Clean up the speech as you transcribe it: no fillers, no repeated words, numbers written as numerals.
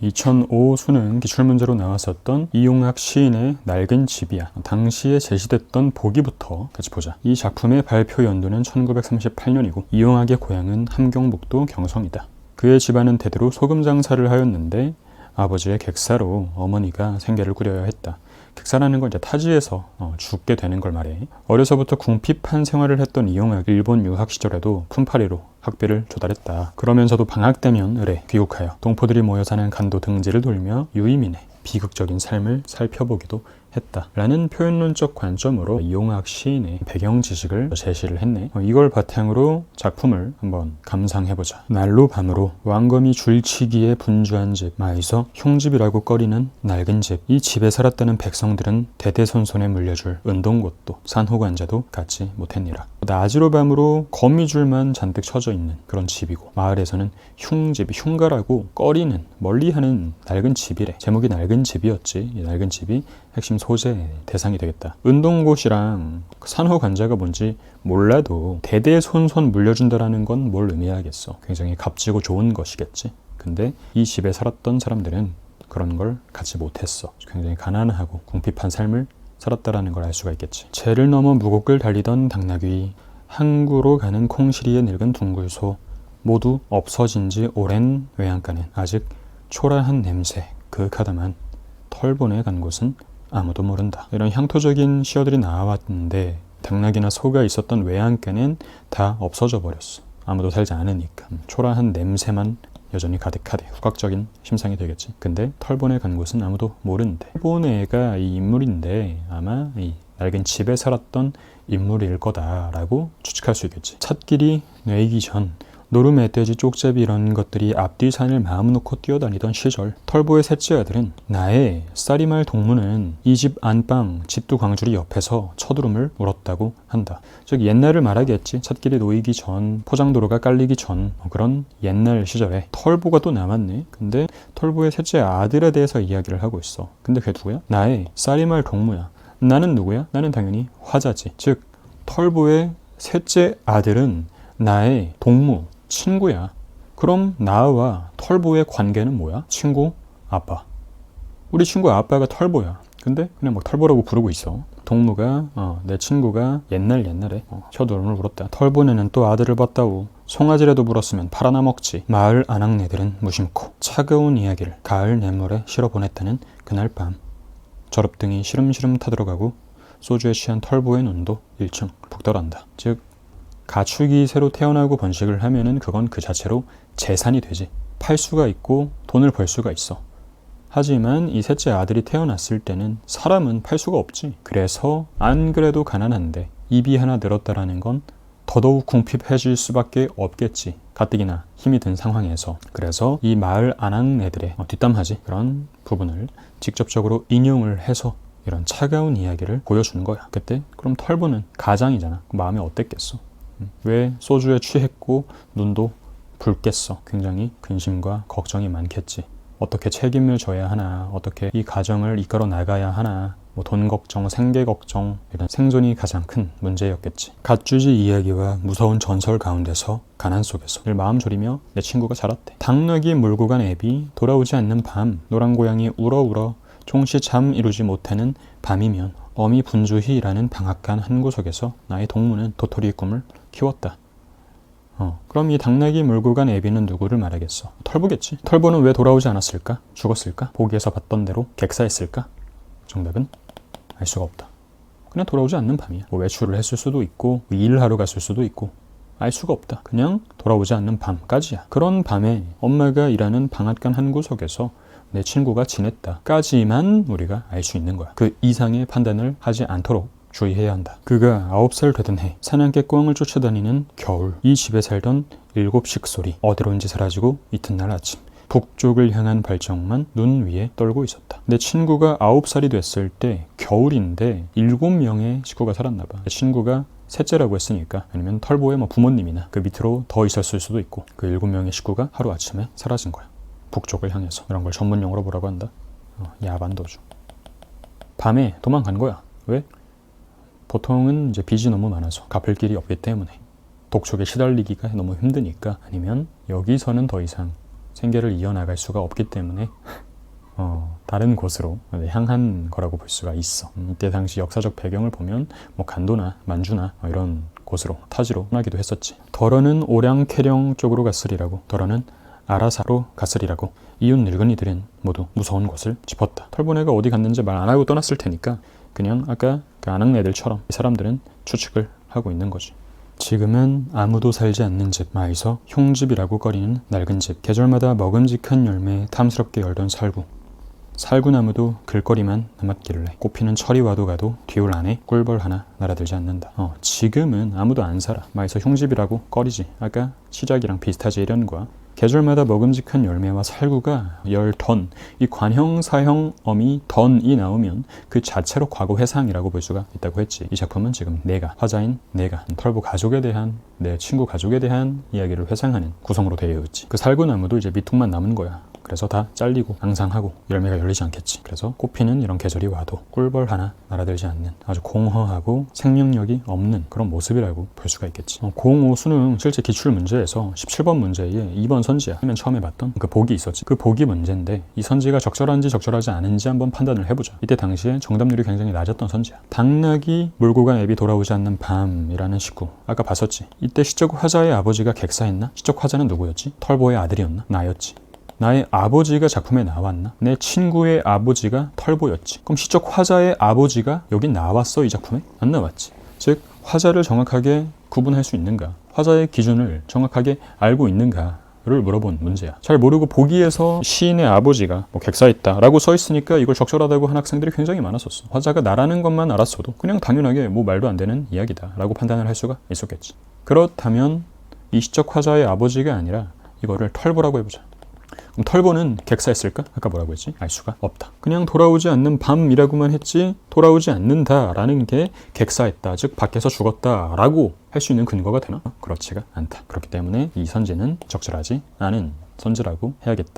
2005 수능 기출문제로 나왔었던 이용학 시인의 낡은 집이야. 당시에 제시됐던 보기부터 같이 보자. 이 작품의 발표 연도는 1938년이고 이용학의 고향은 함경북도 경성이다. 그의 집안은 대대로 소금 장사를 하였는데 아버지의 객사로 어머니가 생계를 꾸려야 했다. 객사라는 건 이제 타지에서 죽게 되는 걸 말해. 어려서부터 궁핍한 생활을 했던 이용학이 일본 유학 시절에도 품팔이로 학비를 조달했다. 그러면서도 방학 되면 을에 귀국하여 동포들이 모여 사는 간도 등지를 돌며 유이민의 비극적인 삶을 살펴보기도 했다. 라는 표현론적 관점으로 이용학 시인의 배경 지식을 제시를 했네. 이걸 바탕으로 작품을 한번 감상해보자. 날로 밤으로 왕검이 줄치기에 분주한 집, 마이서 흉집이라고 꺼리는 낡은 집. 이 집에 살았다는 백성들은 대대손손에 물려줄 은동곳도 산호관자도 갖지 못했니라. 낮으로 밤으로 거미줄만 잔뜩 쳐져 있는 그런 집이고, 마을에서는 흉집, 흉가라고 꺼리는, 멀리하는 낡은 집이래. 제목이 낡은 집이었지. 이 낡은 집이 핵심 소재 대상이 되겠다. 은동곳이랑 산호관자가 뭔지 몰라도 대대손손 물려준다라는 건 뭘 의미하겠어. 굉장히 값지고 좋은 것이겠지. 근데 이 집에 살았던 사람들은 그런 걸 갖지 못했어. 굉장히 가난하고 궁핍한 삶을 살았다라는 걸 알 수가 있겠지. 재를 넘어 무곡을 달리던 당나귀, 항구로 가는 콩시리의 늙은 둥글소, 모두 없어진 지 오랜 외양간은 아직 초라한 냄새 그윽하다만 털보내 간 곳은 아무도 모른다. 이런 향토적인 시어들이 나왔는데 당나귀나 소가 있었던 외양간은 다 없어져 버렸어. 아무도 살지 않으니까. 초라한 냄새만 여전히 가득하대. 후각적인 심상이 되겠지. 근데 털보내 간 곳은 아무도 모른대. 털보내가 이 인물인데 아마 이 낡은 집에 살았던 인물일 거다라고 추측할 수 있겠지. 찻길이 뇌이기 전 노루, 멧돼지, 쪽제비 이런 것들이 앞뒤 산을 마음 놓고 뛰어다니던 시절, 털보의 셋째 아들은 나의 쌀이말 동무는 이 집 안방 집두 광주리 옆에서 첫울음을 울었다고 한다. 즉 옛날을 말하겠지. 찻길이 놓이기 전, 포장도로가 깔리기 전, 그런 옛날 시절에 털보가 또 남았네. 근데 털보의 셋째 아들에 대해서 이야기를 하고 있어. 근데 그게 누구야? 나의 쌀이말 동무야. 나는 누구야? 나는 당연히 화자지. 즉 털보의 셋째 아들은 나의 동무, 친구야. 그럼 나와 털보의 관계는 뭐야? 친구, 아빠. 우리 친구 아빠가 털보야. 근데 그냥 막 털보라고 부르고 있어. 동무가 내 친구가 옛날에 혀돌음을 울었다. 털보네는 또 아들을 봤다우. 송아지라도 물었으면 팔아나 먹지. 마을 아낙네들은 무심코 차가운 이야기를 가을 냇물에 실어 보냈다는 그날 밤, 저럽등이 시름시름 타들어가고 소주에 취한 털보의 눈도 일층 북덜한다. 즉 가축이 새로 태어나고 번식을 하면은 그건 그 자체로 재산이 되지. 팔 수가 있고 돈을 벌 수가 있어. 하지만 이 셋째 아들이 태어났을 때는 사람은 팔 수가 없지. 그래서 안 그래도 가난한데 입이 하나 늘었다라는 건 더더욱 궁핍해질 수밖에 없겠지. 가뜩이나 힘이 든 상황에서. 그래서 이 마을 아낙네들의 뒷담화지 그런 부분을 직접적으로 인용을 해서 이런 차가운 이야기를 보여주는 거야. 그때 그럼 털보는 가장이잖아. 마음이 어땠겠어? 왜 소주에 취했고 눈도 붉겠어. 굉장히 근심과 걱정이 많겠지. 어떻게 책임을 져야 하나, 어떻게 이 가정을 이끌어 나가야 하나, 돈 걱정, 생계 걱정, 이런 생존이 가장 큰 문제였겠지. 갓주지 이야기와 무서운 전설 가운데서 가난 속에서 늘 마음 졸이며 내 친구가 자랐대. 당나귀 몰고 간 애비, 돌아오지 않는 밤, 노란 고양이 울어 종시 잠 이루지 못하는 밤이면 어미 분주히 일하는 방앗간 한 구석에서 나의 동무는 도토리의 꿈을 키웠다. 그럼 이 당나귀 몰고 간 애비는 누구를 말하겠어? 털보겠지. 털보는 왜 돌아오지 않았을까? 죽었을까? 보기에서 봤던 대로 객사했을까? 정답은 알 수가 없다. 그냥 돌아오지 않는 밤이야. 외출을 했을 수도 있고 일을 하러 갔을 수도 있고 알 수가 없다. 그냥 돌아오지 않는 밤까지야. 그런 밤에 엄마가 일하는 방앗간 한 구석에서 내 친구가 지냈다 까지만 우리가 알 수 있는 거야. 그 이상의 판단을 하지 않도록 주의해야 한다. 그가 9살 되던 해 사냥개 꿩을 쫓아다니는 겨울, 이 집에 살던 7식솔이 어디론지 사라지고 이튿날 아침 북쪽을 향한 발정만 눈 위에 떨고 있었다. 내 친구가 9살이 됐을 때 겨울인데 7명의 식구가 살았나 봐. 내 친구가 셋째라고 했으니까 아니면 털보의 부모님이나 그 밑으로 더 있었을 수도 있고 그 7명의 식구가 하루아침에 사라진 거야. 북쪽을 향해서. 이런 걸 전문용어로 뭐라고 한다? 야반도주. 밤에 도망간 거야. 왜? 보통은 이제 빚이 너무 많아서 갚을 길이 없기 때문에, 독촉에 시달리기가 너무 힘드니까, 아니면 여기서는 더 이상 생계를 이어나갈 수가 없기 때문에 다른 곳으로 향한 거라고 볼 수가 있어. 이때 당시 역사적 배경을 보면 뭐 간도나 만주나 이런 곳으로 타지로 떠나기도 했었지. 덜어는 오량 쾌령 쪽으로 갔으리라고, 덜어는 아라사로 갔으리라고. 이웃 늙은이들은 모두 무서운 곳을 짚었다. 털보네가 어디 갔는지 말 안 하고 떠났을 테니까 그냥 아까 그 아낙네들처럼 이 사람들은 추측을 하고 있는 거지. 지금은 아무도 살지 않는 집, 마에서 흉집이라고 꺼리는 낡은 집, 계절마다 먹음직한 열매 탐스럽게 열던 살구, 살구나무도 글거리만 남았길래 꽃피는 철이 와도 가도 뒤울 안에 꿀벌 하나 날아들지 않는다. 지금은 아무도 안 살아. 마에서 흉집이라고 꺼리지. 아까 시작이랑 비슷하지 이런 거야. 계절마다 먹음직한 열매와 살구가 10던, 이 관형사형 어미 던이 나오면 그 자체로 과거 회상이라고 볼 수가 있다고 했지. 이 작품은 지금 내가, 화자인 내가 털보 가족에 대한, 내 친구 가족에 대한 이야기를 회상하는 구성으로 되어 있지. 그 살구나무도 이제 밑둥만 남은 거야. 그래서 다 잘리고 앙상하고 열매가 열리지 않겠지. 그래서 꽃피는 이런 계절이 와도 꿀벌 하나 날아들지 않는 아주 공허하고 생명력이 없는 그런 모습이라고 볼 수가 있겠지. 05 수능 실제 기출 문제에서 17번 문제에 2번 선지야. 맨 처음에 봤던 그 복이 있었지. 그 복이 문제인데 이 선지가 적절한지 적절하지 않은지 한번 판단을 해보자. 이때 당시에 정답률이 굉장히 낮았던 선지야. 당나귀 몰고 간 애비 돌아오지 않는 밤이라는 식구. 아까 봤었지. 이때 시적 화자의 아버지가 객사했나? 시적 화자는 누구였지? 털보의 아들이었나? 나였지. 나의 아버지가 작품에 나왔나? 내 친구의 아버지가 털보였지. 그럼 시적 화자의 아버지가 여기 나왔어? 이 작품에? 안 나왔지. 즉 화자를 정확하게 구분할 수 있는가? 화자의 기준을 정확하게 알고 있는가를 물어본 문제야. 잘 모르고 보기에서 시인의 아버지가 뭐 객사했다라고 써있으니까 이걸 적절하다고 한 학생들이 굉장히 많았었어. 화자가 나라는 것만 알았어도 그냥 당연하게 뭐 말도 안 되는 이야기다 라고 판단을 할 수가 있었겠지. 그렇다면 이 시적 화자의 아버지가 아니라 이거를 털보라고 해보자. 그럼 털보는 객사했을까? 아까 뭐라고 했지? 알 수가 없다. 그냥 돌아오지 않는 밤이라고만 했지 돌아오지 않는다라는 게 객사했다, 즉 밖에서 죽었다라고 할 수 있는 근거가 되나? 그렇지가 않다. 그렇기 때문에 이 선지는 적절하지 않은 선지라고 해야겠다.